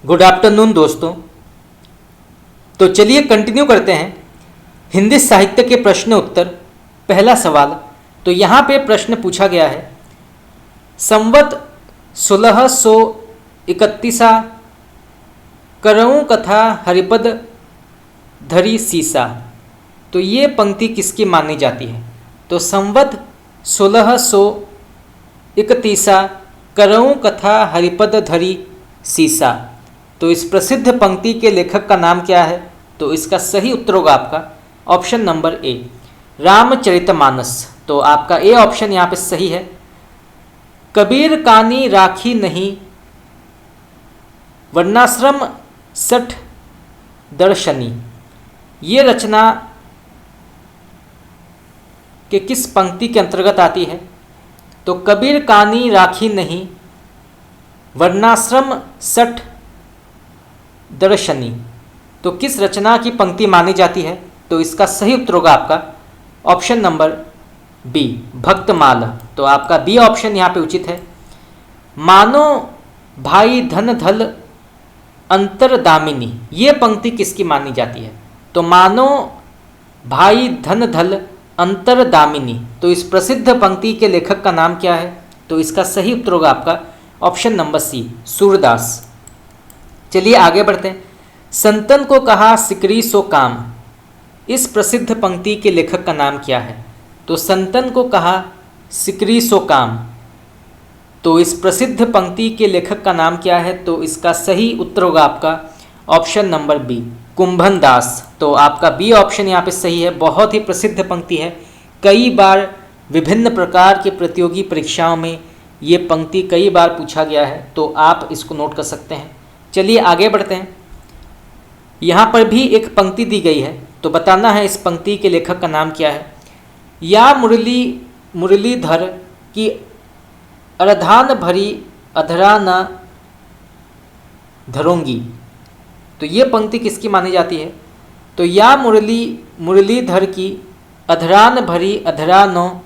Good afternoon दोस्तों। तो चलिए कंटिन्यू करते हैं हिंदी साहित्य के प्रश्न उत्तर। पहला सवाल, तो यहाँ पे प्रश्न पूछा गया है, संवत 1631 करऊँ कथा हरिपद धरी सीसा। तो ये पंक्ति किसकी मानी जाती है? तो संवत 1631 करऊँ कथा हरिपद धरी सीसा। तो इस प्रसिद्ध पंक्ति के लेखक का नाम क्या है? तो इसका सही उत्तर होगा आपका ऑप्शन नंबर ए, रामचरितमानस। तो आपका ए ऑप्शन यहाँ पे सही है। कबीर कानी राखी नहीं वर्णाश्रम सठ दर्शनी, ये रचना के किस पंक्ति के अंतर्गत आती है? तो कबीर कानी राखी नहीं वर्णाश्रम सठ दर्शनी, तो किस रचना की पंक्ति मानी जाती है? तो इसका सही उत्तर होगा आपका ऑप्शन नंबर बी, भक्तमाला। तो आपका बी ऑप्शन यहाँ पे उचित है। मानो भाई धन धल अंतरदामिनी, ये पंक्ति किसकी मानी जाती है? तो मानो भाई धन धल अंतरदामिनी, तो इस प्रसिद्ध पंक्ति के लेखक का नाम क्या है? तो इसका सही उत्तर होगा आपका ऑप्शन नंबर सी, सूरदास। चलिए आगे बढ़ते हैं। संतन को कहा सिकरी सो काम, इस प्रसिद्ध पंक्ति के लेखक का नाम क्या है? तो संतन को कहा सिकरी सो काम, तो इस प्रसिद्ध पंक्ति के लेखक का नाम क्या है? तो इसका सही उत्तर होगा आपका ऑप्शन नंबर बी, कुंभन दास। तो आपका बी ऑप्शन यहाँ पे सही है। बहुत ही प्रसिद्ध पंक्ति है, कई बार विभिन्न प्रकार के प्रतियोगी परीक्षाओं में ये पंक्ति कई बार पूछा गया है, तो आप इसको नोट कर सकते हैं। चलिए आगे बढ़ते हैं। यहाँ पर भी एक पंक्ति दी गई है, तो बताना है इस पंक्ति के लेखक का नाम क्या है। या मुरलीधर की अरधान भरी अधरा न धरोंगी, तो ये पंक्ति किसकी मानी जाती है? तो या मुरलीधर की अधरान भरी अधरा न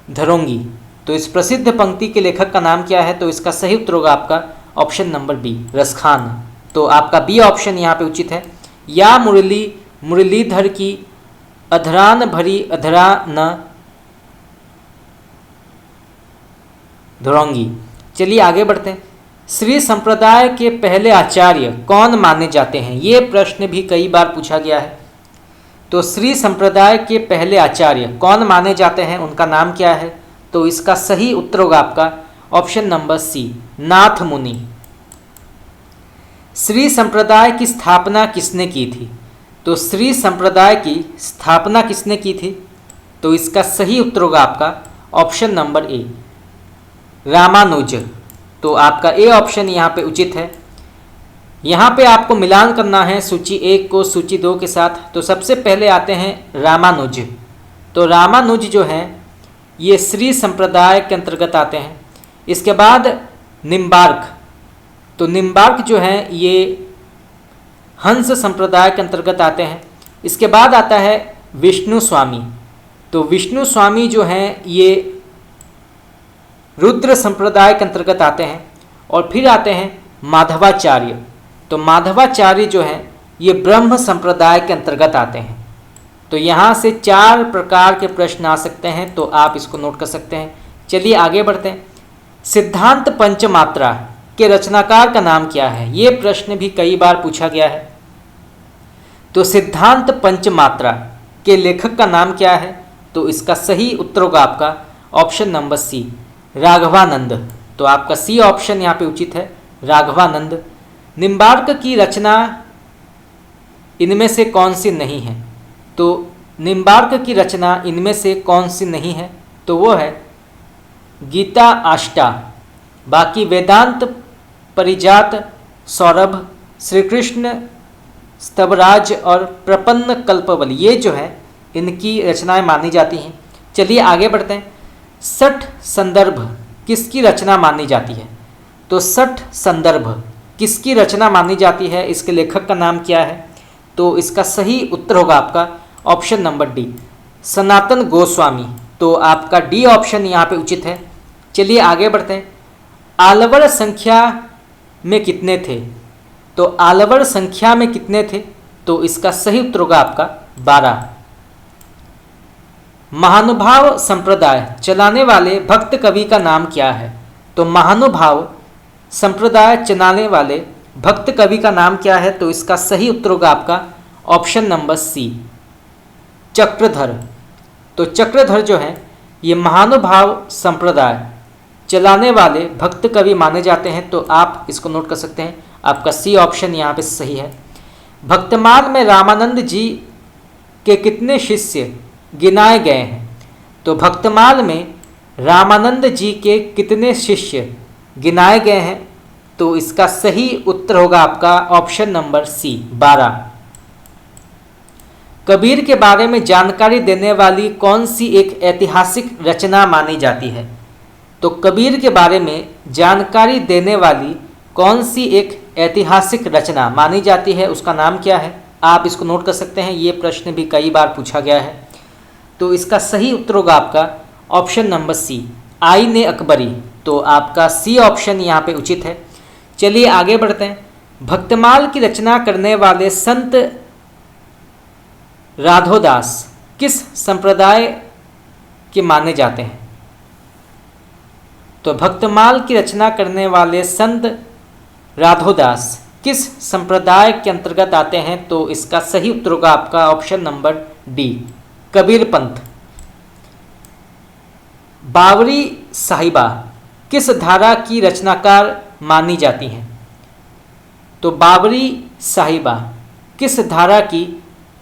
धरोंगी, तो इस प्रसिद्ध पंक्ति के लेखक का नाम क्या है? तो इसका सही उत्तर होगा आपका ऑप्शन नंबर बी, रसखान। तो आपका बी ऑप्शन यहाँ पे उचित है। या मुरलीधर की अधरान भरी अधरा न धरोंगी। चलिए आगे बढ़ते हैं। श्री संप्रदाय के पहले आचार्य कौन माने जाते हैं? ये प्रश्न भी कई बार पूछा गया है। तो श्री संप्रदाय के पहले आचार्य कौन माने जाते हैं, उनका नाम क्या है? तो इसका सही उत्तर होगा आपका ऑप्शन नंबर सी, नाथ मुनि। श्री संप्रदाय की स्थापना किसने की थी? तो श्री संप्रदाय की स्थापना किसने की थी? तो इसका सही उत्तर होगा आपका ऑप्शन नंबर ए, रामानुज। तो आपका ए ऑप्शन यहाँ पे उचित है। यहाँ पे आपको मिलान करना है सूची 1 को सूची 2 के साथ। तो सबसे पहले आते हैं रामानुज। तो रामानुज जो हैं ये श्री संप्रदाय के अंतर्गत आते हैं। इसके बाद निम्बार्क, तो निम्बार्क जो हैं ये हंस संप्रदाय के अंतर्गत आते हैं। इसके बाद आता है विष्णु स्वामी। तो विष्णु स्वामी जो हैं ये रुद्र संप्रदाय के अंतर्गत आते हैं। और फिर आते हैं माधवाचार्य। तो माधवाचार्य जो हैं ये ब्रह्म संप्रदाय के अंतर्गत आते हैं। तो यहाँ से 4 प्रकार के प्रश्न आ सकते हैं, तो आप इसको नोट कर सकते हैं। चलिए आगे बढ़ते हैं। सिद्धांत पंचमात्रा के रचनाकार का नाम क्या है? ये प्रश्न भी कई बार पूछा गया है। तो सिद्धांत पंचमात्रा के लेखक का नाम क्या है? तो इसका सही उत्तर होगा आपका ऑप्शन नंबर सी, राघवानंद। तो आपका सी ऑप्शन यहाँ पे उचित है, राघवानंद। निम्बार्क की रचना इनमें से कौन सी नहीं है? तो निम्बार्क की रचना इनमें से कौन सी नहीं है? तो वो है गीता आष्टा। बाकी वेदांत परिजात, सौरभ, श्री कृष्ण स्तवराज और प्रपन्न कल्पवली, ये जो है इनकी रचनाएं मानी जाती हैं। चलिए आगे बढ़ते हैं। सठ संदर्भ किसकी रचना मानी जाती है? तो सठ संदर्भ किसकी रचना मानी जाती है, इसके लेखक का नाम क्या है? तो इसका सही उत्तर होगा आपका option number D, Sanatan Goswami. तो आपका डी ऑप्शन यहाँ पे उचित है। चलिए आगे बढ़ते हैं। आलवर संख्या में कितने थे? तो आलवर संख्या में कितने थे? तो इसका सही उत्तर होगा आपका 12। महानुभाव संप्रदाय चलाने वाले भक्त कवि का नाम क्या है? तो महानुभाव संप्रदाय चलाने वाले भक्त कवि का नाम क्या है? तो इसका सही उत्तर होगा आपका ऑप्शन नंबर सी, चक्रधर। तो चक्रधर जो है ये महानुभाव संप्रदाय चलाने वाले भक्त कवि माने जाते हैं। तो आप इसको नोट कर सकते हैं, आपका सी ऑप्शन यहाँ पे सही है। भक्तमाल में रामानंद जी के कितने शिष्य गिनाए गए हैं? तो भक्तमाल में रामानंद जी के कितने शिष्य गिनाए गए हैं? तो इसका सही उत्तर होगा आपका ऑप्शन नंबर सी, 12। कबीर के बारे में जानकारी देने वाली कौन सी एक ऐतिहासिक रचना मानी जाती है? तो कबीर के बारे में जानकारी देने वाली कौन सी एक ऐतिहासिक रचना मानी जाती है, उसका नाम क्या है? आप इसको नोट कर सकते हैं, ये प्रश्न भी कई बार पूछा गया है। तो इसका सही उत्तर होगा आपका ऑप्शन नंबर सी, आईन अकबरी। तो आपका सी ऑप्शन यहाँ पे उचित है। चलिए आगे बढ़ते हैं। भक्तमाल की रचना करने वाले संत राधोदास किस संप्रदाय के माने जाते हैं? तो भक्तमाल की रचना करने वाले संत राधोदास किस संप्रदाय के अंतर्गत आते हैं? तो इसका सही उत्तर होगा आपका option number D, Kabir Panth. बावरी साहिबा किस धारा की रचनाकार मानी जाती हैं? तो बावरी साहिबा किस धारा की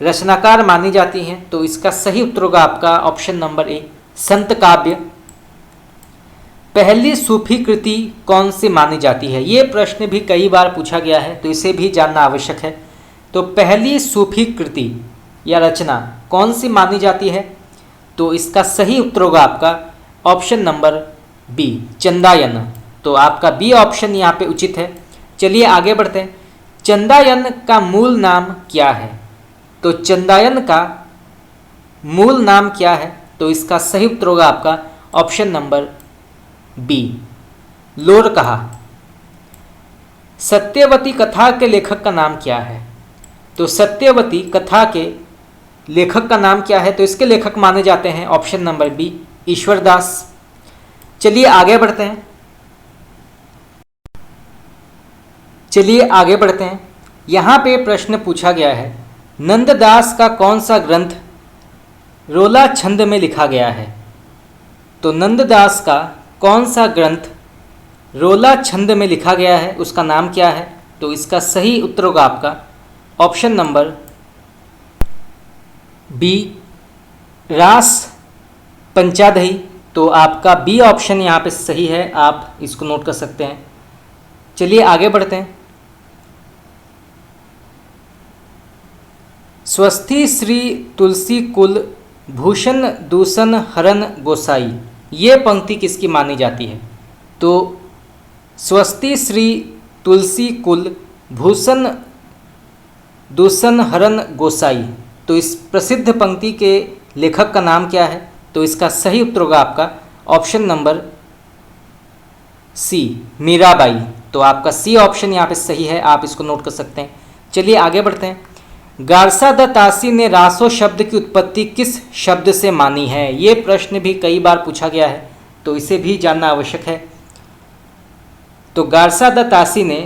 रचनाकार मानी जाती हैं? तो इसका सही उत्तर होगा आपका ऑप्शन नंबर ए, संत काव्य। पहली सूफी कृति कौन सी मानी जाती है? ये प्रश्न भी कई बार पूछा गया है, तो इसे भी जानना आवश्यक है। तो पहली सूफी कृति या रचना कौन सी मानी जाती है? तो इसका सही उत्तर होगा आपका ऑप्शन नंबर बी, चंदायन। तो आपका बी ऑप्शन यहाँ पे उचित है। चलिए आगे बढ़ते हैं। चंदायन का मूल नाम क्या है? तो चंदायन का मूल नाम क्या है? तो इसका सही उत्तर होगा आपका ऑप्शन नंबर बी, लोरकहा। सत्यवती कथा के लेखक का नाम क्या है? तो सत्यवती कथा के लेखक का नाम क्या है? तो इसके लेखक माने जाते हैं ऑप्शन नंबर बी, ईश्वरदास। चलिए आगे बढ़ते हैं। यहाँ पे प्रश्न पूछा गया है, नंददास का कौन सा ग्रंथ रोला छंद में लिखा गया है? तो नंददास का कौन सा ग्रंथ रोला छंद में लिखा गया है, उसका नाम क्या है? तो इसका सही उत्तर होगा आपका ऑप्शन नंबर बी, रास पंचादही। तो आपका बी ऑप्शन यहाँ पे सही है, आप इसको नोट कर सकते हैं। चलिए आगे बढ़ते हैं। स्वस्ति श्री तुलसी कुल भूषण दूषण हरन गोसाई, ये पंक्ति किसकी मानी जाती है? तो स्वस्ति श्री तुलसी कुल भूषण दूषण हरन गोसाई, तो इस प्रसिद्ध पंक्ति के लेखक का नाम क्या है? तो इसका सही उत्तर होगा आपका ऑप्शन नंबर सी, मीराबाई। तो आपका सी ऑप्शन यहाँ पे सही है, आप इसको नोट कर सकते हैं। चलिए आगे बढ़ते हैं। गारसा द तासी ने रासो शब्द की उत्पत्ति किस शब्द से मानी है? ये प्रश्न भी कई बार पूछा गया है, तो इसे भी जानना आवश्यक है। तो गारसा द तासी ने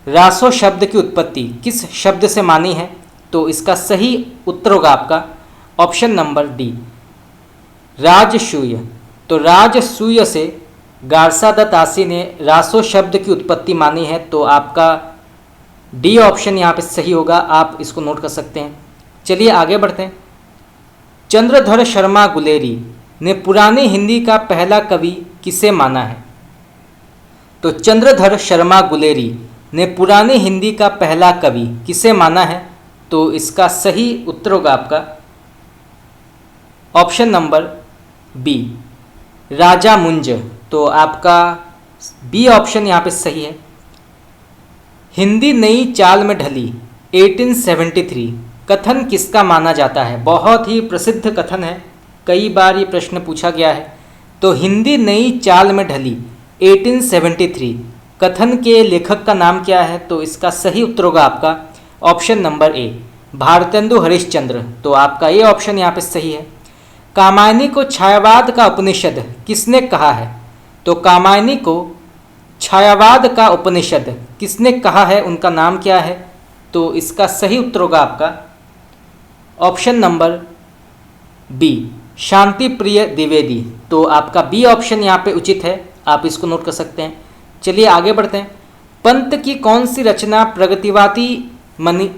रासो शब्द की उत्पत्ति किस शब्द से मानी है? तो इसका सही उत्तर होगा आपका ऑप्शन नंबर डी, राजसूय। तो राजसूय से गारसा द तासी ने रासो शब्द की उत्पत्ति मानी है। तो आपका डी ऑप्शन यहाँ पे सही होगा, आप इसको नोट कर सकते हैं। चलिए आगे बढ़ते हैं। चंद्रधर शर्मा गुलेरी ने पुरानी हिंदी का पहला कवि किसे माना है? तो चंद्रधर शर्मा गुलेरी ने पुरानी हिंदी का पहला कवि किसे माना है? तो इसका सही उत्तर होगा आपका ऑप्शन नंबर बी, राजा मुंज। तो आपका बी ऑप्शन यहाँ पे सही है। हिंदी नई चाल में ढली 1873 कथन किसका माना जाता है? बहुत ही प्रसिद्ध कथन है, कई बार ये प्रश्न पूछा गया है। तो हिंदी नई चाल में ढली 1873 कथन के लेखक का नाम क्या है? तो इसका सही उत्तर होगा आपका ऑप्शन नंबर ए, भारतेंदु हरिश्चंद्र। तो आपका ये ऑप्शन यहाँ पे सही है। कामायनी को छायावाद का उपनिषद किसने कहा है? तो कामायनी को छायावाद का उपनिषद किसने कहा है, उनका नाम क्या है? तो इसका सही उत्तर होगा आपका ऑप्शन नंबर बी, शांति प्रिय द्विवेदी। तो आपका बी ऑप्शन यहाँ पे उचित है, आप इसको नोट कर सकते हैं। चलिए आगे बढ़ते हैं। पंत की कौन सी रचना प्रगतिवादी मानी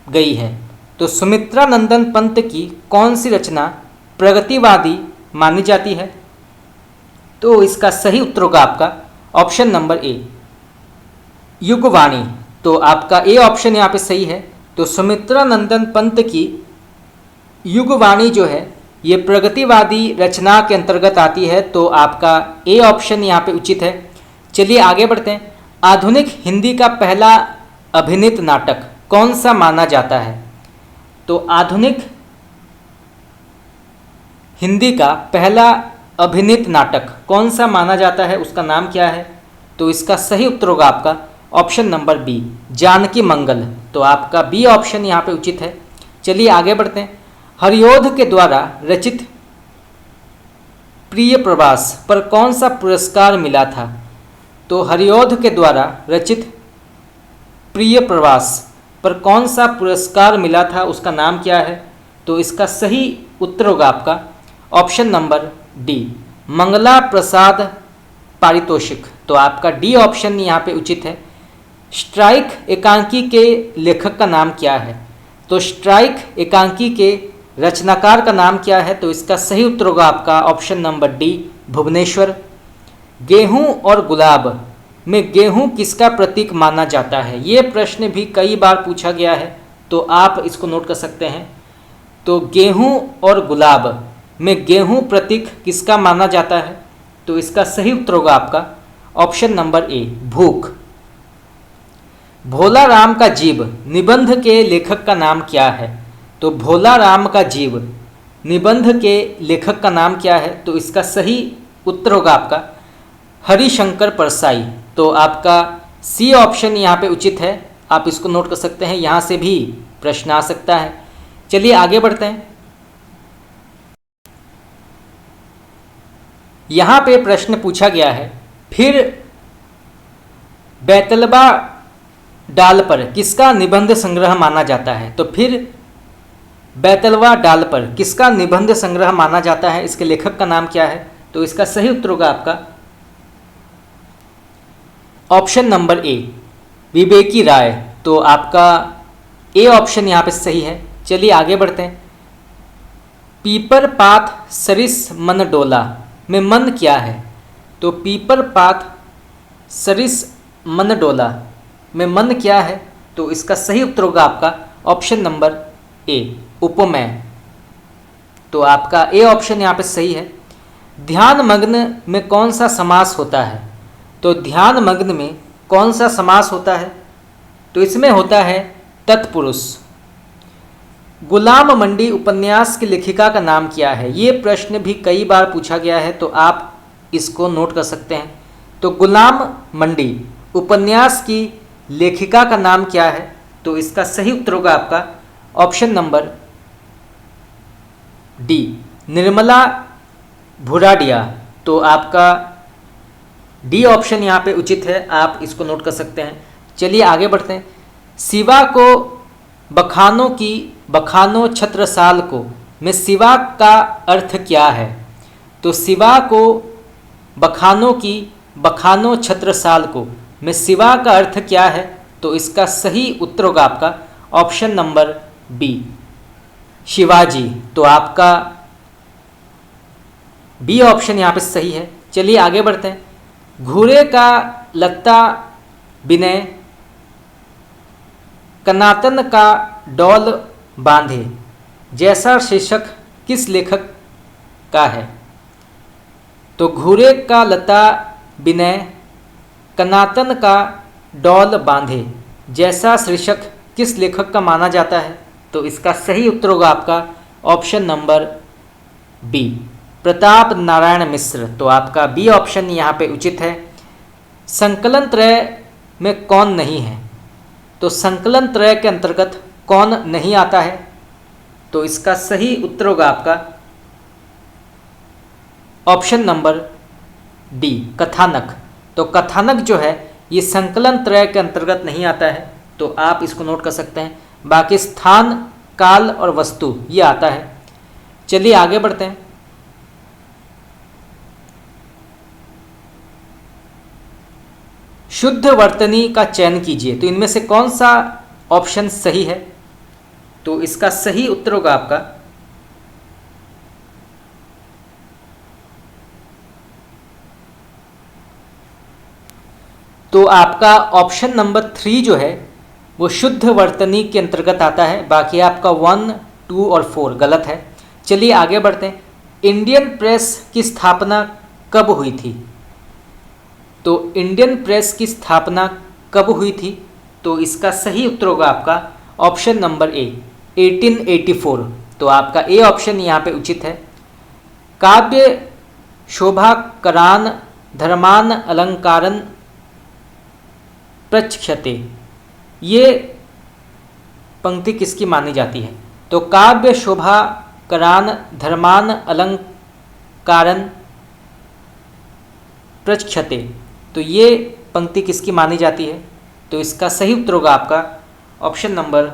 गई है? तो सुमित्रा नंदन पंत की कौन सी रचना प्रगतिवादी मानी जाती है? तो इसका सही उत्तर होगा आपका ऑप्शन नंबर ए, युगवाणी। तो आपका ए ऑप्शन यहाँ पे सही है। तो सुमित्रा नंदन पंत की युगवाणी जो है ये प्रगतिवादी रचना के अंतर्गत आती है। तो आपका ए ऑप्शन यहाँ पे उचित है। चलिए आगे बढ़ते हैं। आधुनिक हिंदी का पहला अभिनीत नाटक कौन सा माना जाता है? तो आधुनिक हिंदी का पहला अभिनीत नाटक कौन सा माना जाता है, उसका नाम क्या है? तो इसका सही उत्तर होगा आपका ऑप्शन नंबर बी, जानकी मंगल। तो आपका बी ऑप्शन यहाँ पे उचित है। चलिए आगे बढ़ते हैं। हरिओध के द्वारा रचित प्रिय प्रवास पर कौन सा पुरस्कार मिला था? तो हरिओध के द्वारा रचित प्रिय प्रवास पर कौन सा पुरस्कार मिला था, उसका नाम क्या है? तो इसका सही उत्तर होगा आपका ऑप्शन नंबर डी, मंगला प्रसाद पारितोषिक। तो आपका डी ऑप्शन यहाँ पे उचित है। स्ट्राइक एकांकी के लेखक का नाम क्या है? तो स्ट्राइक एकांकी के रचनाकार का नाम क्या है? तो इसका सही उत्तर होगा आपका ऑप्शन नंबर डी, भुवनेश्वर। गेहूं और गुलाब में गेहूं किसका प्रतीक माना जाता है? ये प्रश्न भी कई बार पूछा गया है, तो आप इसको नोट कर सकते हैं। तो गेहूं और गुलाब में गेहूं प्रतीक किसका माना जाता है? तो इसका सही उत्तर होगा आपका ऑप्शन नंबर ए, भूख। भोला राम का जीव निबंध के लेखक का नाम क्या है? तो भोला राम का जीव निबंध के लेखक का नाम क्या है? तो इसका सही उत्तर होगा आपका हरिशंकर परसाई। तो आपका सी ऑप्शन यहाँ पे उचित है, आप इसको नोट कर सकते हैं। यहाँ से भी प्रश्न आ सकता है। चलिए आगे बढ़ते हैं। यहाँ पे प्रश्न पूछा गया है, फिर बैतलबा डाल पर किसका निबंध संग्रह माना जाता है? तो फिर बैतलवा डाल पर किसका निबंध संग्रह माना जाता है, इसके लेखक का नाम क्या है? तो इसका सही उत्तर होगा आपका ऑप्शन नंबर ए, विवेकी राय। तो आपका ए ऑप्शन यहाँ पे सही है। चलिए आगे बढ़ते हैं। पीपर पात सरिस मन डोला में मन क्या है? तो पीपर पात सरिस मन डोला में मन क्या है? तो इसका सही उत्तर होगा आपका ऑप्शन नंबर ए, उपमेय। तो आपका ए ऑप्शन यहाँ पे सही है। ध्यान मग्न में कौन सा समास होता है? तो ध्यान मग्न में कौन सा समास होता है? तो इसमें होता है तत्पुरुष। गुलाम मंडी उपन्यास की लेखिका का नाम क्या है? ये प्रश्न भी कई बार पूछा गया है, तो आप इसको नोट कर सकते हैं। तो गुलाम मंडी उपन्यास की लेखिका का नाम क्या है? तो इसका सही उत्तर होगा आपका ऑप्शन नंबर डी, निर्मला भुराडिया। तो आपका डी ऑप्शन यहाँ पे उचित है, आप इसको नोट कर सकते हैं। चलिए आगे बढ़ते हैं। शिवा को बखानो छत्रसाल को में शिवा का अर्थ क्या है? तो शिवा को बखानो छत्रसाल को में शिवा का अर्थ क्या है? तो इसका सही उत्तर होगा आपका ऑप्शन नंबर बी, शिवाजी। तो आपका बी ऑप्शन यहाँ पे सही है। चलिए आगे बढ़ते हैं। घूरे का लत्ता बिने कनातन का डौल बांधे जैसा शीर्षक किस लेखक का है? तो घूरे का लता बिने कनातन का डौल बांधे जैसा शीर्षक किस लेखक का माना जाता है? तो इसका सही उत्तर होगा आपका option number B, Pratap Narayan Mishra. तो आपका बी ऑप्शन यहाँ पे उचित है। संकलन त्रय में कौन नहीं है? तो संकलन त्रय के अंतर्गत कौन नहीं आता है? तो इसका सही उत्तर होगा आपका ऑप्शन नंबर डी, कथानक। तो कथानक जो है ये संकलन त्रय के अंतर्गत नहीं आता है, तो आप इसको नोट कर सकते हैं। बाकी स्थान, काल और वस्तु ये आता है। चलिए आगे बढ़ते हैं। शुद्ध वर्तनी का चयन कीजिए। तो इनमें से कौन सा ऑप्शन सही है? तो इसका सही उत्तर होगा आपका तो आपका ऑप्शन नंबर 3 जो है वो शुद्ध वर्तनी के अंतर्गत आता है। बाकी आपका 1, 2 और 4 गलत है। चलिए आगे बढ़ते हैं। इंडियन प्रेस की स्थापना कब हुई थी? तो इंडियन प्रेस की स्थापना कब हुई थी? तो इसका सही उत्तर होगा आपका ऑप्शन नंबर ए, 1884। तो आपका ए ऑप्शन यहाँ पे उचित है। काव्य शोभा करान धर्मान अलंकारन प्रचक्षते, ये पंक्ति किसकी मानी जाती है? तो काव्य शोभा करान धर्मान अलंकारन प्रचक्षते, तो ये पंक्ति किसकी मानी जाती है? तो इसका सही उत्तर होगा आपका ऑप्शन नंबर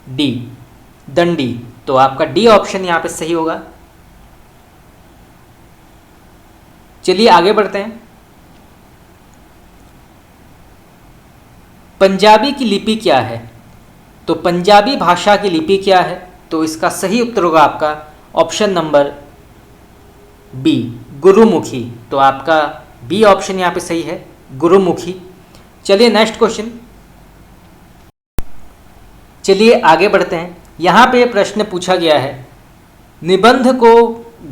डी, दंडी। तो आपका डी ऑप्शन यहाँ पे सही होगा। चलिए आगे बढ़ते हैं। पंजाबी की लिपि क्या है? तो पंजाबी भाषा की लिपि क्या है? तो इसका सही उत्तर होगा आपका ऑप्शन नंबर बी, गुरुमुखी। तो आपका बी ऑप्शन यहाँ पे सही है, गुरुमुखी। चलिए नेक्स्ट क्वेश्चन। चलिए आगे बढ़ते हैं। यहाँ पे प्रश्न पूछा गया है, निबंध को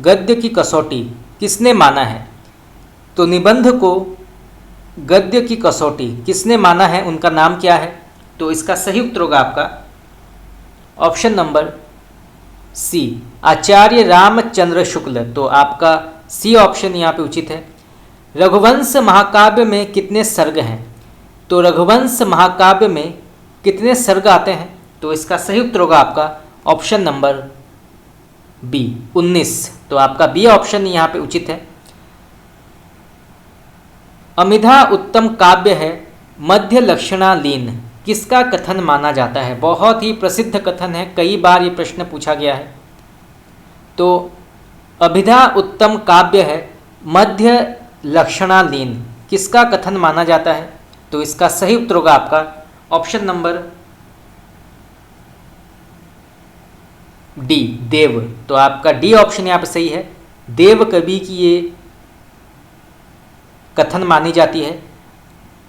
गद्य की कसौटी किसने माना है? तो निबंध को गद्य की कसौटी किसने माना है, उनका नाम क्या है? तो इसका सही उत्तर होगा आपका ऑप्शन नंबर सी, आचार्य रामचंद्र शुक्ल। तो आपका सी ऑप्शन यहाँ पे उचित है। रघुवंश महाकाव्य में कितने सर्ग हैं? तो रघुवंश महाकाव्य में कितने सर्ग आते हैं? तो इसका सही उत्तर होगा आपका ऑप्शन नंबर बी, 19। तो आपका बी ऑप्शन यहाँ पे उचित है। अमिधा उत्तम काव्य है, मध्य लक्षणा लीन, किसका कथन माना जाता है? बहुत ही प्रसिद्ध कथन है, कई बार ये प्रश्न पूछा गया है। तो अभिधा उत्तम काव्य है, मध्य लक्षणा लीन, किसका कथन माना जाता है? तो इसका सही उत्तर होगा आपका ऑप्शन नंबर डी, देव। तो आपका डी ऑप्शन यहाँ पे सही है, देव कवि की ये कथन मानी जाती है।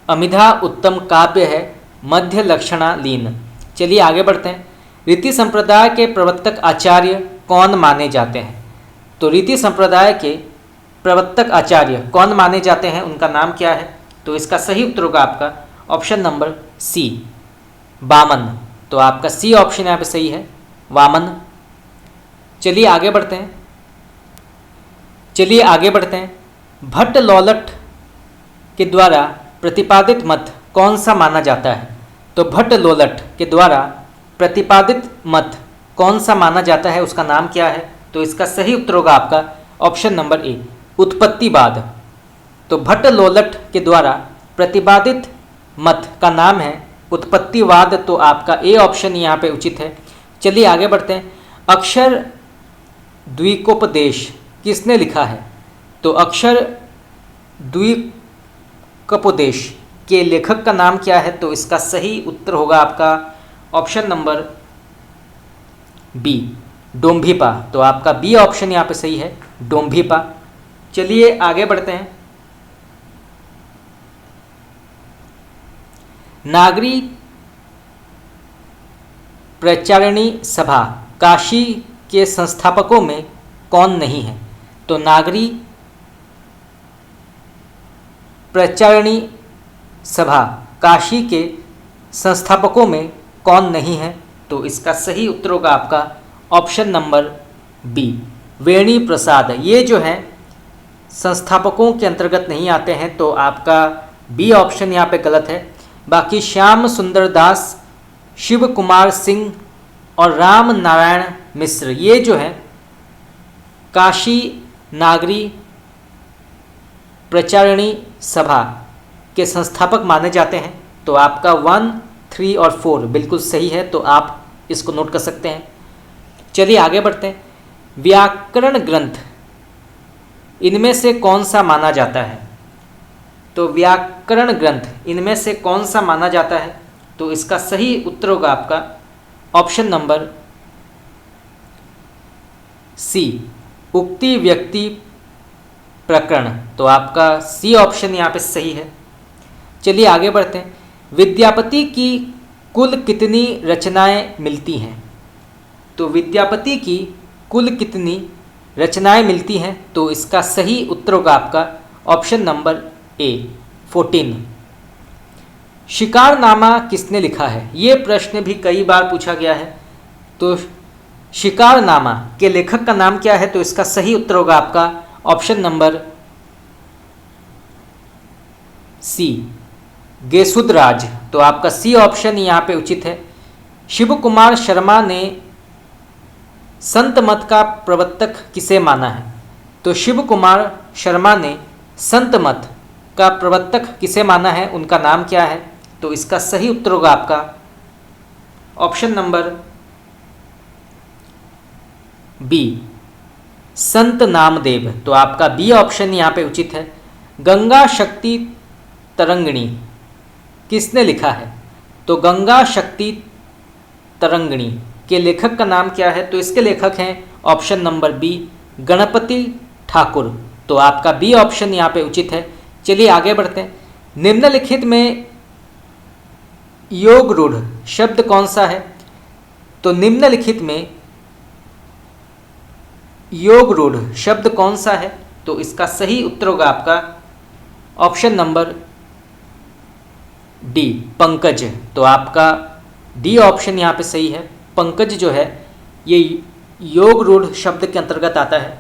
अमिधा उत्तम काव्य है, मध्य लक्षणा लीन। चलिए आगे बढ़ते हैं। रीति संप्रदाय के प्रवर्तक आचार्य कौन माने जाते हैं? तो रीति संप्रदाय के प्रवर्तक आचार्य कौन माने जाते हैं, उनका नाम क्या है? तो इसका सही उत्तर होगा आपका ऑप्शन नंबर सी, वामन। तो आपका सी ऑप्शन यहाँ पे सही है, वामन। चलिए आगे बढ़ते हैं। भट्ट लौलट के द्वारा प्रतिपादित मत कौन सा माना जाता है? तो भट्ट लोलट के द्वारा प्रतिपादित मत कौन सा माना जाता है, उसका नाम क्या है? तो इसका सही उत्तर होगा आपका ऑप्शन नंबर ए, उत्पत्तिवाद। तो भट्ट लोलट के द्वारा प्रतिपादित मत का नाम है उत्पत्तिवाद। तो आपका ए ऑप्शन यहाँ पे उचित है। चलिए आगे बढ़ते हैं। अक्षर द्विकोपदेश किसने लिखा है? तो अक्षर द्विकोपदेश के लेखक का नाम क्या है? तो इसका सही उत्तर होगा आपका ऑप्शन नंबर बी, डोम्भिपा। तो आपका बी ऑप्शन यहाँ पे सही है, डोम्भिपा। चलिए आगे बढ़ते हैं। नागरी प्रचारिणी सभा काशी के संस्थापकों में कौन नहीं है? तो नागरी प्रचारिणी सभा काशी के संस्थापकों में कौन नहीं है? तो इसका सही उत्तर होगा आपका ऑप्शन नंबर बी, वेणी प्रसाद। ये जो है संस्थापकों के अंतर्गत नहीं आते हैं, तो आपका बी ऑप्शन यहाँ पे गलत है। बाकी श्याम सुंदर दास, शिव कुमार सिंह और राम नारायण मिश्र, ये जो है काशी नागरी प्रचारिणी सभा के संस्थापक माने जाते हैं। तो आपका 1, 3 और 4 बिल्कुल सही है, तो आप इसको नोट कर सकते हैं। चलिए आगे बढ़ते हैं। व्याकरण ग्रंथ इनमें से कौन सा माना जाता है? तो व्याकरण ग्रंथ इनमें से कौन सा माना जाता है? तो इसका सही उत्तर होगा आपका ऑप्शन नंबर सी, उक्ति व्यक्ति प्रकरण। तो आपका सी ऑप्शन यहाँ पे सही है। चलिए आगे बढ़ते हैं। विद्यापति की कुल कितनी रचनाएं मिलती हैं? तो विद्यापति की कुल कितनी रचनाएं मिलती हैं? तो इसका सही उत्तर होगा आपका ऑप्शन नंबर ए, 14। शिकारनामा किसने लिखा है? ये प्रश्न भी कई बार पूछा गया है। तो शिकारनामा के लेखक का नाम क्या है? तो इसका सही उत्तर होगा आपका ऑप्शन नंबर सी, गेसुदराज। तो आपका सी ऑप्शन यहाँ पे उचित है। शिव कुमार शर्मा ने संत मत का प्रवर्तक किसे माना है? तो शिव कुमार शर्मा ने संत मत का प्रवर्तक किसे माना है? उनका नाम क्या है? तो इसका सही उत्तर होगा आपका ऑप्शन नंबर बी, संत नामदेव। तो आपका बी ऑप्शन यहाँ पे उचित है। गंगा शक्ति तरंगिणी किसने लिखा है? तो गंगा शक्ति तरंगिणी के लेखक का नाम क्या है? तो इसके लेखक हैं option number B, Ganpati Thakur. तो आपका बी ऑप्शन यहाँ पे उचित है। चलिए आगे बढ़ते हैं। निम्नलिखित में योग रूढ़ शब्द कौन सा है? तो निम्नलिखित में योग रूढ़ शब्द कौन सा है? तो इसका सही उत्तर होगा आपका ऑप्शन नंबर डी, पंकज। तो आपका डी ऑप्शन यहाँ पे सही है। पंकज जो है ये योग रूढ़ शब्द के अंतर्गत आता है।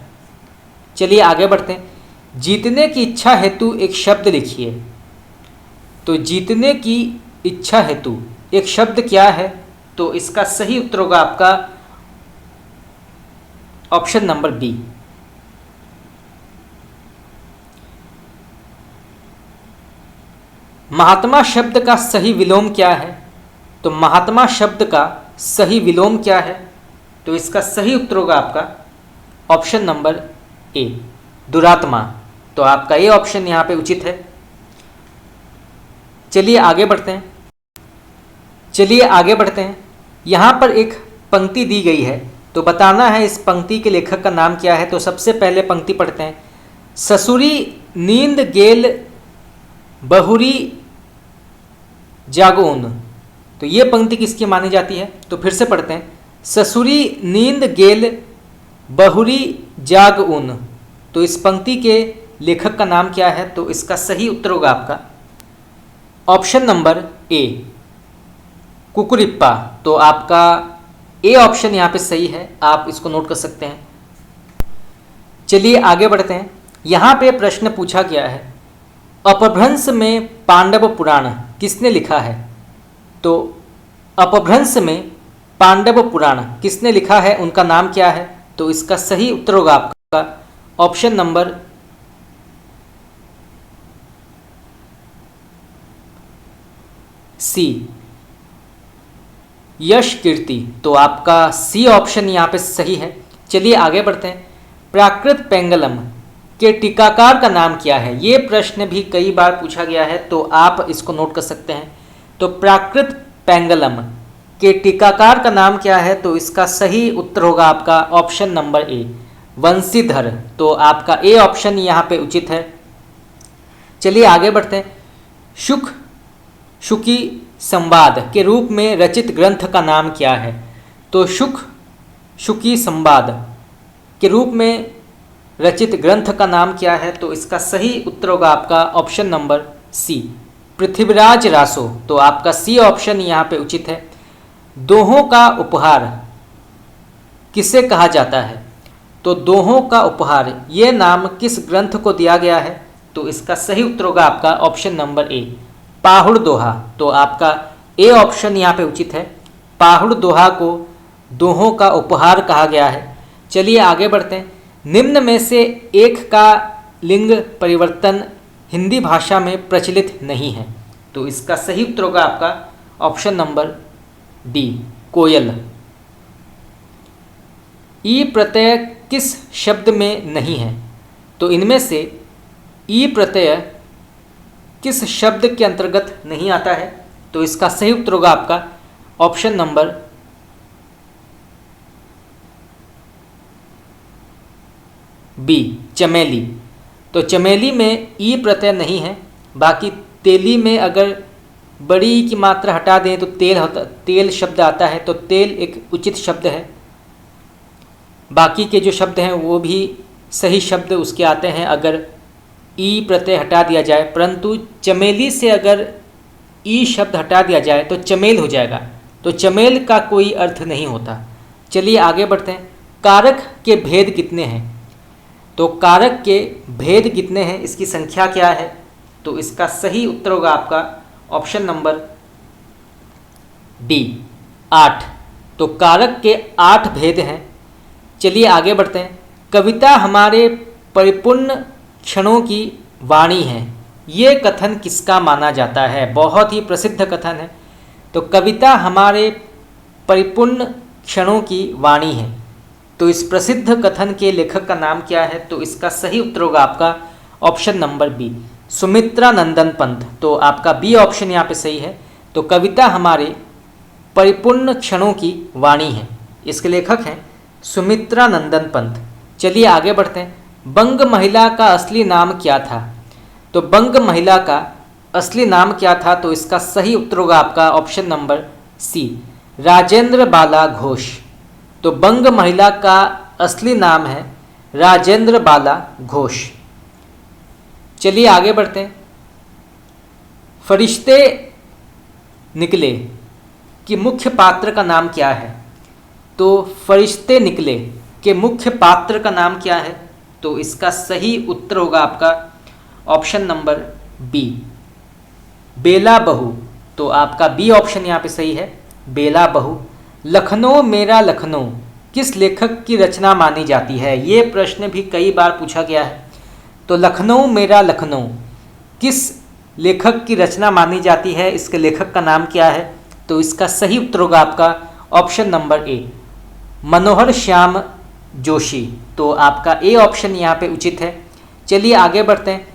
चलिए आगे बढ़ते हैं। जीतने की इच्छा हेतु एक शब्द लिखिए। तो जीतने की इच्छा हेतु एक शब्द क्या है? तो इसका सही उत्तर होगा आपका ऑप्शन नंबर बी, महात्मा शब्द का सही विलोम क्या है? तो महात्मा शब्द का सही विलोम क्या है? तो इसका सही उत्तर होगा आपका ऑप्शन नंबर ए, दुरात्मा। तो आपका ए ऑप्शन यहाँ पे उचित है। चलिए आगे बढ़ते हैं। यहाँ पर एक पंक्ति दी गई है, तो बताना है इस पंक्ति के लेखक का नाम क्या है। तो सबसे पहले पंक्ति पढ़ते हैं। ससुरी नींद गेल बहुरी जागोन। तो ये पंक्ति किसकी मानी जाती है? तो फिर से पढ़ते हैं। ससुरी नींद गेल बहुरी जागउन। तो इस पंक्ति के लेखक का नाम क्या है? तो इसका सही उत्तर होगा आपका ऑप्शन नंबर ए, कुकुरिप्पा। तो आपका ए ऑप्शन यहाँ पे सही है, आप इसको नोट कर सकते हैं। चलिए आगे बढ़ते हैं। यहाँ पे प्रश्न पूछा गया है, अपभ्रंश में पांडव पुराण किसने लिखा है? तो अपभ्रंश में पांडव पुराण किसने लिखा है, उनका नाम क्या है? तो इसका सही उत्तर होगा आपका ऑप्शन नंबर सी, यश कीर्ति। तो आपका सी ऑप्शन यहाँ पे सही है। चलिए आगे बढ़ते हैं। प्राकृत पेंगलम के टीकाकार का नाम क्या है? ये प्रश्न भी कई बार पूछा गया है, तो आप इसको नोट कर सकते हैं। तो प्राकृत पेंगलम के टीकाकार का नाम क्या है? तो इसका सही उत्तर होगा आपका ऑप्शन नंबर ए, वंशीधर। तो आपका ए ऑप्शन यहाँ पे उचित है। चलिए आगे बढ़ते हैं। शुक शुकी संवाद के रूप में रचित ग्रंथ का नाम क्या है? तो शुक शुकी संवाद के रूप में रचित ग्रंथ का नाम क्या है? तो इसका सही उत्तर होगा आपका option number C, Prithviraj Raso. तो आपका सी ऑप्शन यहाँ पे उचित है। दोहों का उपहार किसे कहा जाता है? तो दोहों का उपहार ये नाम किस ग्रंथ को दिया गया है? तो इसका सही उत्तर होगा आपका ऑप्शन नंबर ए, पाहुड़ दोहा। तो आपका ए ऑप्शन यहाँ पे उचित है। पाहुड़ दोहा को दोहों का उपहार कहा गया है। चलिए आगे बढ़ते हैं। निम्न में से एक का लिंग परिवर्तन हिंदी भाषा में प्रचलित नहीं है। तो इसका सही उत्तर होगा आपका ऑप्शन नंबर डी, कोयल। ई प्रत्यय किस शब्द में नहीं है? तो इनमें से ई प्रत्यय किस शब्द के अंतर्गत नहीं आता है? तो इसका सही उत्तर होगा आपका ऑप्शन नंबर बी, चमेली। तो चमेली में ई प्रत्यय नहीं है। बाकी तेली में अगर बड़ी की मात्रा हटा दें तो तेल शब्द आता है, तो तेल एक उचित शब्द है। बाकी के जो शब्द हैं वो भी सही शब्द उसके आते हैं अगर ई प्रत्यय हटा दिया जाए, परंतु चमेली से अगर ई शब्द हटा दिया जाए तो चमेल हो जाएगा। तो चमेल का कोई अर्थ नहीं होता। चलिए आगे बढ़ते हैं। कारक के भेद कितने हैं? तो कारक के भेद कितने हैं, इसकी संख्या क्या है? तो इसका सही उत्तर होगा आपका ऑप्शन नंबर डी, 8। तो कारक के 8 भेद हैं। चलिए आगे बढ़ते हैं। कविता हमारे परिपूर्ण क्षणों की वाणी है, ये कथन किसका माना जाता है? बहुत ही प्रसिद्ध कथन है। तो कविता हमारे परिपूर्ण क्षणों की वाणी है। तो इस प्रसिद्ध कथन के लेखक का नाम क्या है? तो इसका सही उत्तर होगा आपका ऑप्शन नंबर बी, सुमित्रा नंदन पंत। तो आपका बी ऑप्शन यहाँ पे सही है। तो कविता हमारे परिपूर्ण क्षणों की वाणी है, इसके लेखक हैं सुमित्रा नंदन पंत। चलिए आगे बढ़ते हैं। बंग महिला का असली नाम क्या था? तो बंग महिला का असली नाम क्या था? तो इसका सही उत्तर होगा आपका ऑप्शन नंबर सी, राजेंद्र बाला घोष। तो बंग महिला का असली नाम है राजेंद्र बाला घोष। चलिए आगे बढ़ते हैं। फरिश्ते निकले कि मुख्य पात्र का नाम क्या है? तो फरिश्ते निकले के मुख्य पात्र का नाम क्या है? तो इसका सही उत्तर होगा आपका ऑप्शन नंबर बी, बेला बहू। तो आपका बी ऑप्शन यहाँ पे सही है, बेला बहू। लखनऊ मेरा लखनऊ किस लेखक की रचना मानी जाती है? ये प्रश्न भी कई बार पूछा गया है। तो लखनऊ मेरा लखनऊ किस लेखक की रचना मानी जाती है? इसके लेखक का नाम क्या है? तो इसका सही उत्तर होगा आपका ऑप्शन नंबर ए, मनोहर श्याम जोशी। तो आपका ए ऑप्शन यहाँ पे उचित है। चलिए आगे बढ़ते हैं।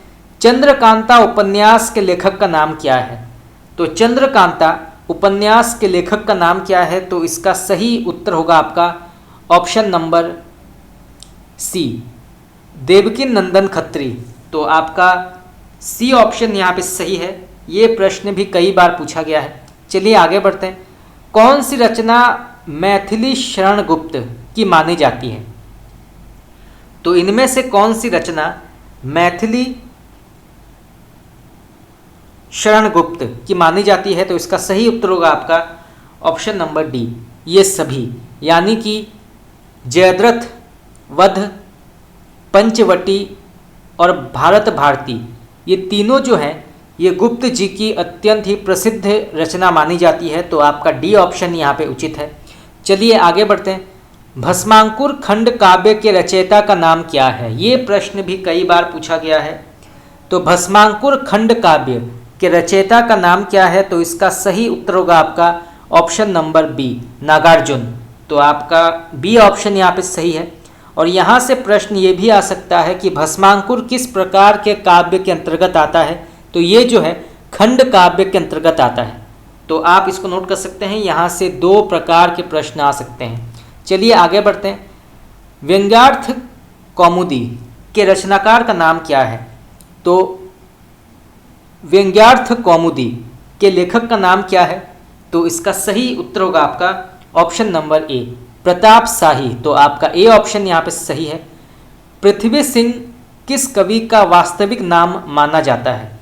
चंद्रकांता उपन्यास के लेखक का नाम क्या है? तो चंद्रकांता उपन्यास के लेखक का नाम क्या है? तो इसका सही उत्तर होगा आपका ऑप्शन नंबर सी, देवकी नंदन खत्री। तो आपका सी ऑप्शन यहाँ पे सही है। ये प्रश्न भी कई बार पूछा गया है। चलिए आगे बढ़ते हैं। कौन सी रचना मैथिली शरण गुप्त की मानी जाती है? तो इनमें से कौन सी रचना मैथिली शरण गुप्त की मानी जाती है? तो इसका सही उत्तर होगा आपका ऑप्शन नंबर डी, ये सभी, यानी कि जयद्रथ वध, पंचवटी और भारत भारती, ये तीनों जो हैं ये गुप्त जी की अत्यंत ही प्रसिद्ध रचना मानी जाती है। तो आपका डी ऑप्शन यहाँ पे उचित है। चलिए आगे बढ़ते हैं। भस्मांकुर खंड काव्य के रचयिता का नाम क्या है? ये प्रश्न भी कई बार पूछा गया है। तो भस्मांकुर खंड काव्य के रचयिता का नाम क्या है? तो इसका सही उत्तर होगा आपका ऑप्शन नंबर बी, नागार्जुन। तो आपका बी ऑप्शन यहाँ पे सही है। और यहाँ से प्रश्न ये भी आ सकता है कि भस्मांकुर किस प्रकार के काव्य के अंतर्गत आता है? तो ये जो है खंड काव्य के अंतर्गत आता है। तो आप इसको नोट कर सकते हैं, यहाँ से 2 प्रकार के प्रश्न आ सकते हैं। चलिए आगे बढ़ते हैं। व्यंग्यार्थ कौमुदी के रचनाकार का नाम क्या है? तो व्यंग्यार्थ कौमुदी के लेखक का नाम क्या है? तो इसका सही उत्तर होगा आपका ऑप्शन नंबर ए, प्रताप शाही। तो आपका ए ऑप्शन यहाँ पे सही है। पृथ्वी सिंह किस कवि का वास्तविक नाम माना जाता है?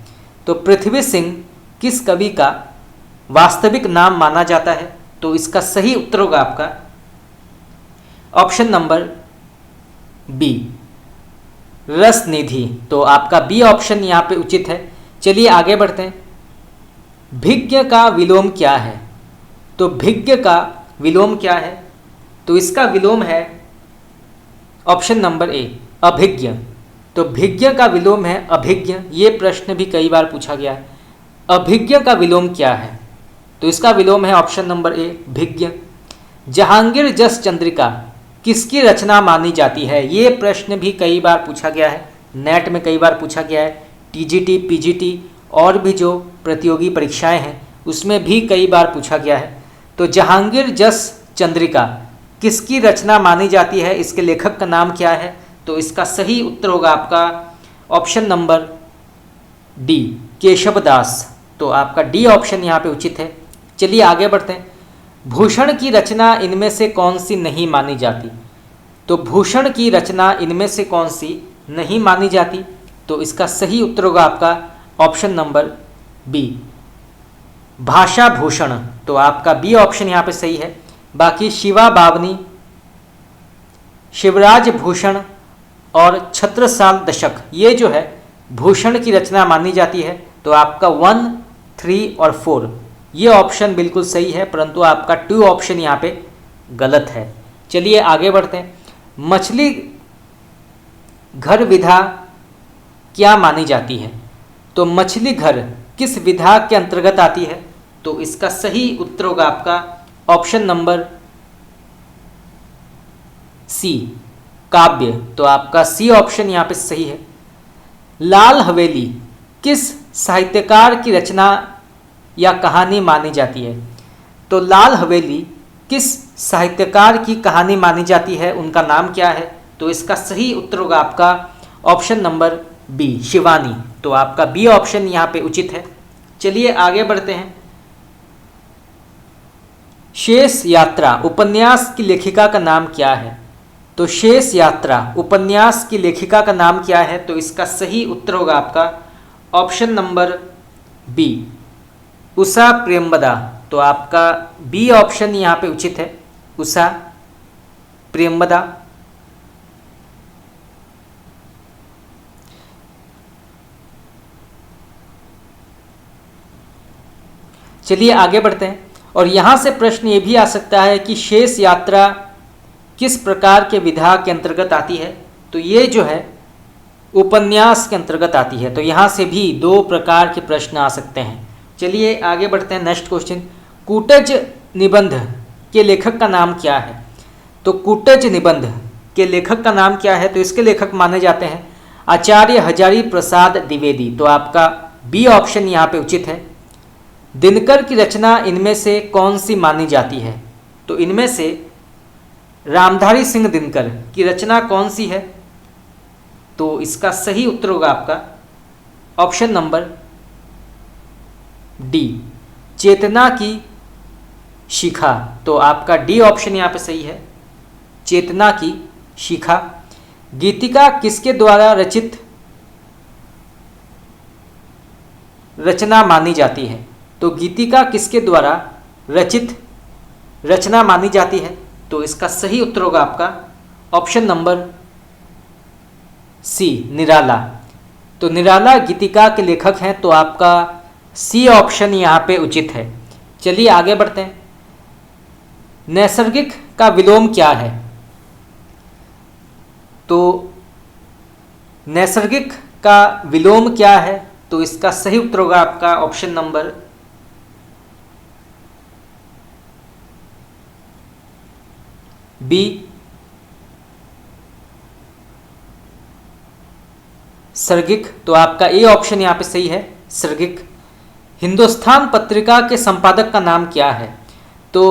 तो पृथ्वी सिंह किस कवि का वास्तविक नाम माना जाता है? तो इसका सही उत्तर होगा आपका ऑप्शन नंबर बी रस निधि, तो आपका बी ऑप्शन यहाँ पे उचित है। चलिए आगे बढ़ते हैं। भिज्ञ का विलोम क्या है? तो भिज्ञ का विलोम क्या है? तो इसका विलोम है ऑप्शन नंबर ए अभिज्ञ। तो भिज्ञ का विलोम है अभिज्ञ। ये प्रश्न भी कई बार पूछा गया है। अभिज्ञ का विलोम क्या है? तो इसका विलोम है ऑप्शन नंबर ए भिज्ञ। जहांगीर जस चंद्रिका किसकी रचना मानी जाती है? ये प्रश्न भी कई बार पूछा गया है, नेट में कई बार पूछा गया है, टीजीटी, पीजीटी और भी जो प्रतियोगी परीक्षाएं हैं उसमें भी कई बार पूछा गया है। तो जहांगीर जस चंद्रिका किसकी रचना मानी जाती है? इसके लेखक का नाम क्या है? तो इसका सही उत्तर होगा आपका ऑप्शन नंबर डी केशवदास। तो आपका डी ऑप्शन यहाँ पे उचित है। चलिए आगे बढ़ते हैं। भूषण की रचना इनमें से कौन सी नहीं मानी जाती? तो भूषण की रचना इनमें से कौन सी नहीं मानी जाती? तो इसका सही उत्तर होगा आपका ऑप्शन नंबर बी भाषा भूषण। तो आपका बी ऑप्शन यहाँ पे सही है। बाकी शिवा बावनी, शिवराज भूषण और छत्रसाल दशक ये जो है भूषण की रचना मानी जाती है। तो आपका 1, 3 और 4 ये ऑप्शन बिल्कुल सही है, परंतु आपका 2 ऑप्शन यहाँ पे गलत है। चलिए आगे बढ़ते हैं। मछली घर विधा क्या मानी जाती है? तो मछली घर किस विधा के अंतर्गत आती है? तो इसका सही उत्तर होगा आपका ऑप्शन नंबर सी काव्य। तो आपका सी ऑप्शन यहाँ पे सही है। लाल हवेली किस साहित्यकार की रचना या कहानी मानी जाती है? तो लाल हवेली किस साहित्यकार की कहानी मानी जाती है, उनका नाम क्या है? तो इसका सही उत्तर होगा आपका ऑप्शन नंबर बी शिवानी। तो आपका बी ऑप्शन यहाँ पे उचित है। चलिए आगे बढ़ते हैं। शेष यात्रा उपन्यास की लेखिका का नाम क्या है? तो शेष यात्रा उपन्यास की लेखिका का नाम क्या है? तो इसका सही उत्तर होगा आपका ऑप्शन नंबर बी उषा प्रेमवदा। तो आपका बी ऑप्शन यहाँ पे उचित है उषा प्रेमवदा। चलिए आगे बढ़ते हैं। और यहाँ से प्रश्न ये भी आ सकता है कि शेष यात्रा किस प्रकार के विधा के अंतर्गत आती है? तो ये जो है उपन्यास के अंतर्गत आती है। तो यहाँ से भी 2 प्रकार के प्रश्न आ सकते हैं। चलिए आगे बढ़ते हैं। नेक्स्ट क्वेश्चन, कूटज निबंध के लेखक का नाम क्या है? तो कूटज निबंध के लेखक का नाम क्या है? तो इसके लेखक माने जाते हैं आचार्य हजारी प्रसाद द्विवेदी। तो आपका बी ऑप्शन यहाँ पे उचित है। दिनकर की रचना इनमें से कौन सी मानी जाती है? तो इनमें से रामधारी सिंह दिनकर की रचना कौन सी है? तो इसका सही उत्तर होगा आपका ऑप्शन नंबर डी चेतना की शिखा। तो आपका डी ऑप्शन यहाँ पे सही है चेतना की शिखा। गीतिका किसके द्वारा रचित रचना मानी जाती है? तो गीतिका किसके द्वारा रचित रचना मानी जाती है? तो इसका सही उत्तर होगा आपका ऑप्शन नंबर सी निराला। तो निराला गीतिका के लेखक हैं। तो आपका सी ऑप्शन यहाँ पे उचित है। चलिए आगे बढ़ते हैं। नैसर्गिक का विलोम क्या है? तो नैसर्गिक का विलोम क्या है? तो इसका सही उत्तर होगा आपका ऑप्शन नंबर बी सर्गिक। तो आपका ए ऑप्शन यहाँ पे सही है सर्गिक। हिंदुस्तान पत्रिका के संपादक का नाम क्या है? तो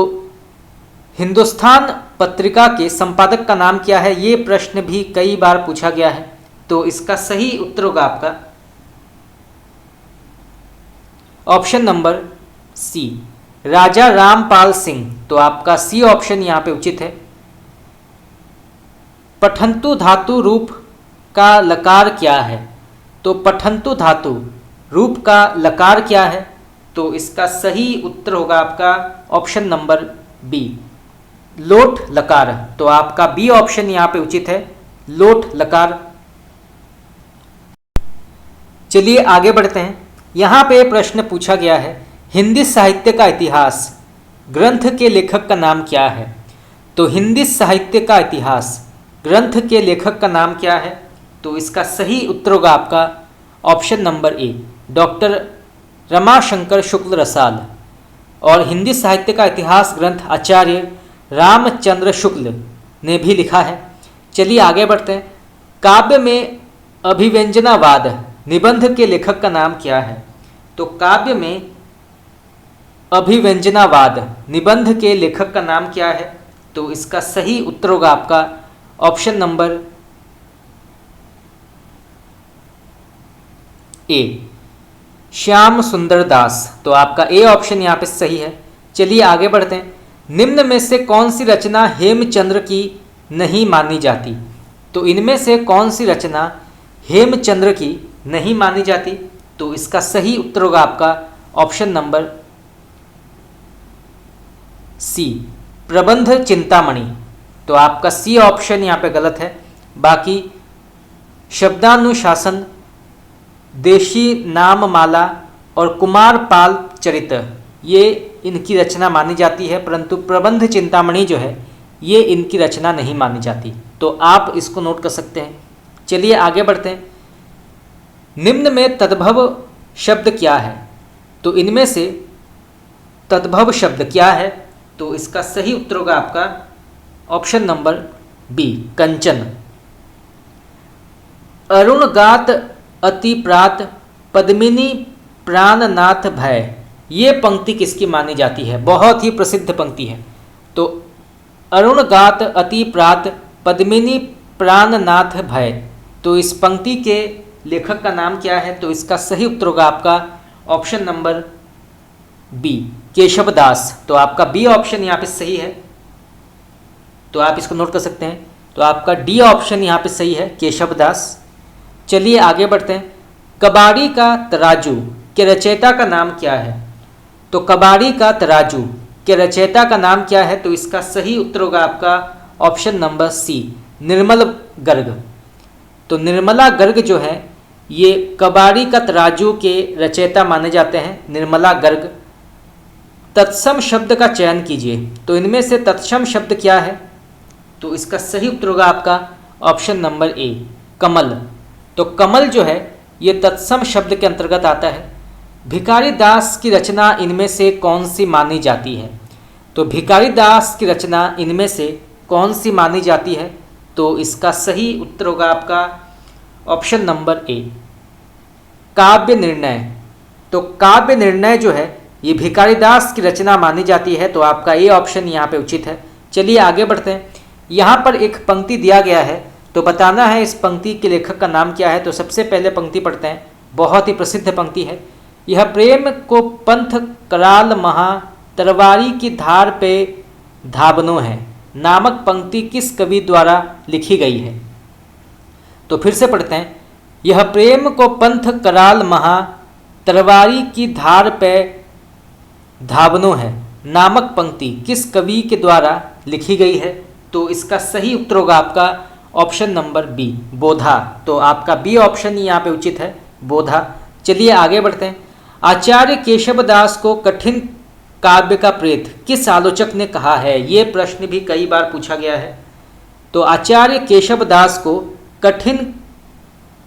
हिंदुस्तान पत्रिका के संपादक का नाम क्या है? ये प्रश्न भी कई बार पूछा गया है। तो इसका सही उत्तर होगा आपका ऑप्शन नंबर सी राजा रामपाल सिंह। तो आपका सी ऑप्शन यहाँ पे उचित है। पठंतु धातु रूप का लकार क्या है? तो पठंतु धातु रूप का लकार क्या है? तो इसका सही उत्तर होगा आपका ऑप्शन नंबर बी लोट लकार। तो आपका बी ऑप्शन यहाँ पे उचित है लोट लकार। चलिए आगे बढ़ते हैं। यहाँ पे प्रश्न पूछा गया है, हिंदी साहित्य का इतिहास ग्रंथ के लेखक का नाम क्या है? तो हिंदी साहित्य का इतिहास ग्रंथ के लेखक का नाम क्या है? तो इसका सही उत्तर होगा आपका option number A, doctor Ramashankar Shukla Rasal. और हिंदी साहित्य का इतिहास ग्रंथ आचार्य रामचंद्र शुक्ल ने भी लिखा है। चलिए आगे बढ़ते हैं। काव्य में अभिव्यंजनावाद निबंध के लेखक का नाम क्या है? तो काव्य में अभिव्यंजनावाद निबंध के लेखक का नाम क्या है? तो इसका सही उत्तर होगा आपका ऑप्शन नंबर ए, श्याम सुंदर दास। तो आपका ए ऑप्शन यहाँ पे सही है। चलिए आगे बढ़ते हैं। निम्न में से कौन सी रचना हेमचंद्र की नहीं मानी जाती? तो इनमें से कौन सी रचना हेमचंद्र की नहीं मानी जाती? तो इसका सही उत्तर होगा आपका ऑप्शन नंबर सी, प्रबंध चिंतामणि। तो आपका सी ऑप्शन यहाँ पे गलत है। बाकी शब्दानुशासन, देशी नाममाला और कुमारपाल चरित ये इनकी रचना मानी जाती है, परंतु प्रबंध चिंतामणि जो है ये इनकी रचना नहीं मानी जाती। तो आप इसको नोट कर सकते हैं। चलिए आगे बढ़ते हैं। निम्न में तद्भव शब्द क्या है? तो इनमें से तद्भव शब्द क्या है? तो इसका सही उत्तर होगा आपका ऑप्शन नंबर बी, कंचन। अरुण गात अति प्रात पद्मिनी प्राणनाथ भय, ये पंक्ति किसकी मानी जाती है? बहुत ही प्रसिद्ध पंक्ति है। तो अरुण गात अति प्रात पद्मिनी प्राणनाथ भय, तो इस पंक्ति के लेखक का नाम क्या है? तो इसका सही उत्तर होगा आपका ऑप्शन नंबर बी, केशवदास। तो आपका बी ऑप्शन यहाँ पे सही है। तो आप इसको नोट कर सकते हैं। तो आपका डी ऑप्शन यहाँ पे सही है, केशवदास। चलिए आगे बढ़ते हैं। कबाड़ी का तराजू के रचयिता का नाम क्या है? तो कबाड़ी का तराजू के रचयिता का नाम क्या है? तो इसका सही उत्तर होगा आपका ऑप्शन नंबर सी, निर्मल गर्ग। तो निर्मला गर्ग जो है ये कबाड़ी का तराजू के रचयिता माने जाते हैं, निर्मला गर्ग। तत्सम शब्द का चयन कीजिए। तो इनमें से तत्सम शब्द क्या है? तो इसका सही उत्तर होगा आपका ऑप्शन नंबर ए, कमल। तो कमल जो है ये तत्सम शब्द के अंतर्गत आता है। भिखारी दास की रचना इनमें से कौन सी मानी जाती है? तो भिखारी दास की रचना इनमें से कौन सी मानी जाती है? तो इसका सही उत्तर होगा आपका ऑप्शन नंबर ए, काव्य निर्णय। तो काव्य निर्णय जो है ये भिखारी दास की रचना मानी जाती है। तो आपका ए ऑप्शन यहाँ पे उचित है। चलिए आगे बढ़ते हैं। यहाँ पर एक पंक्ति दिया गया है, तो बताना है इस पंक्ति के लेखक का नाम क्या है। तो सबसे पहले पंक्ति पढ़ते हैं, बहुत ही प्रसिद्ध पंक्ति है। यह प्रेम को पंथ कराल महा तरवारी की धार पे धाबनो है नामक पंक्ति किस कवि द्वारा लिखी गई है? तो फिर से पढ़ते हैं। यह प्रेम को पंथ कराल महा तरवारी की धार पे धाबनो है नामक पंक्ति किस कवि के द्वारा लिखी गई है? तो इसका सही उत्तर होगा आपका ऑप्शन नंबर बी, बोधा। तो आपका बी ऑप्शन यहाँ पे उचित है, बोधा। चलिए आगे बढ़ते हैं। आचार्य केशवदास को कठिन काव्य का प्रेत किस आलोचक ने कहा है? ये प्रश्न भी कई बार पूछा गया है। तो आचार्य केशवदास को कठिन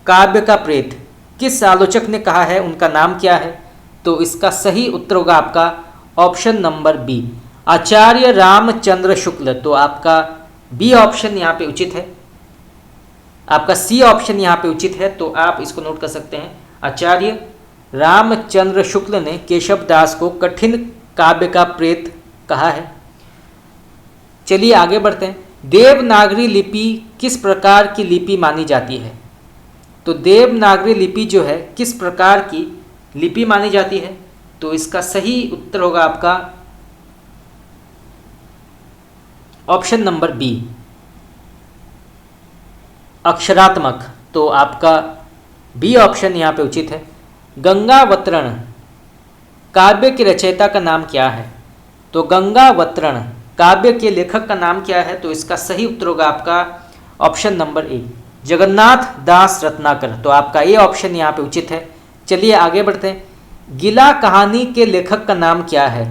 काव्य का प्रेत किस आलोचक ने कहा है? उनका नाम क्या है? तो इसका सही उत्तर होगा आपका ऑप्शन नंबर बी, आचार्य रामचंद्र शुक्ल। तो आपका बी ऑप्शन यहाँ पे उचित है। आपका सी ऑप्शन यहाँ पे उचित है। तो आप इसको नोट कर सकते हैं। आचार्य रामचंद्र शुक्ल ने केशवदास को कठिन काव्य का प्रेत कहा है। चलिए आगे बढ़ते हैं। देवनागरी लिपि किस प्रकार की लिपि मानी जाती है? तो देवनागरी लिपि जो है किस प्रकार की लिपि मानी जाती है? तो इसका सही उत्तर होगा आपका ऑप्शन नंबर बी, अक्षरात्मक। तो आपका बी ऑप्शन यहाँ पे उचित है। गंगावतरण काव्य के रचयिता का नाम क्या है? तो गंगावतरण काव्य के लेखक का नाम क्या है? तो इसका सही उत्तर होगा आपका ऑप्शन नंबर ए जगन्नाथ दास रत्नाकर। तो आपका ए ऑप्शन यहाँ पे उचित है। चलिए आगे बढ़ते हैं। गिला कहानी के लेखक का नाम क्या है?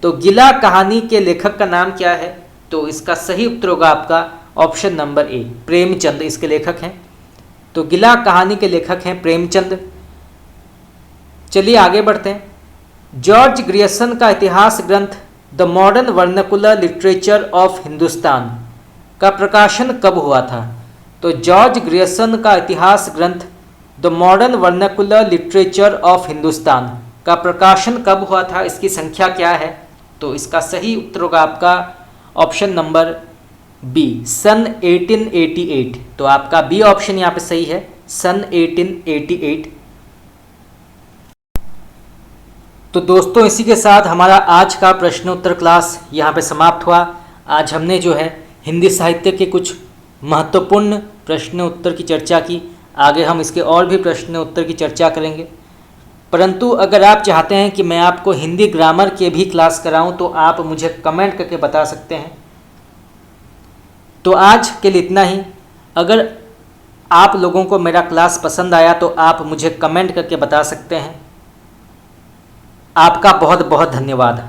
तो गिला कहानी के लेखक का नाम क्या है? तो इसका सही उत्तर होगा आपका ऑप्शन नंबर ए प्रेमचंद इसके लेखक हैं। तो गिला कहानी के लेखक हैं प्रेमचंद। चलिए आगे बढ़ते हैं। जॉर्ज ग्रियर्सन का इतिहास ग्रंथ the modern vernacular literature of Hindustan का प्रकाशन कब हुआ था? तो जॉर्ज ग्रियर्सन का इतिहास ग्रंथ the modern vernacular literature of Hindustan का प्रकाशन कब हुआ था? इसकी संख्या क्या है? तो इसका सही उत्तर होगा आपका ऑप्शन नंबर बी सन 1888। तो आपका बी ऑप्शन यहाँ पे सही है, सन 1888। तो दोस्तों इसी के साथ हमारा आज का प्रश्नोत्तर क्लास यहाँ पे समाप्त हुआ। आज हमने जो है हिंदी साहित्य के कुछ महत्वपूर्ण प्रश्न उत्तर की चर्चा की। आगे हम इसके और भी प्रश्न उत्तर की चर्चा करेंगे, परंतु अगर आप चाहते हैं कि मैं आपको हिंदी ग्रामर के भी क्लास कराऊं तो आप मुझे कमेंट करके बता सकते हैं। तो आज के लिए इतना ही। अगर आप लोगों को मेरा क्लास पसंद आया तो आप मुझे कमेंट करके बता सकते हैं। आपका बहुत बहुत धन्यवाद।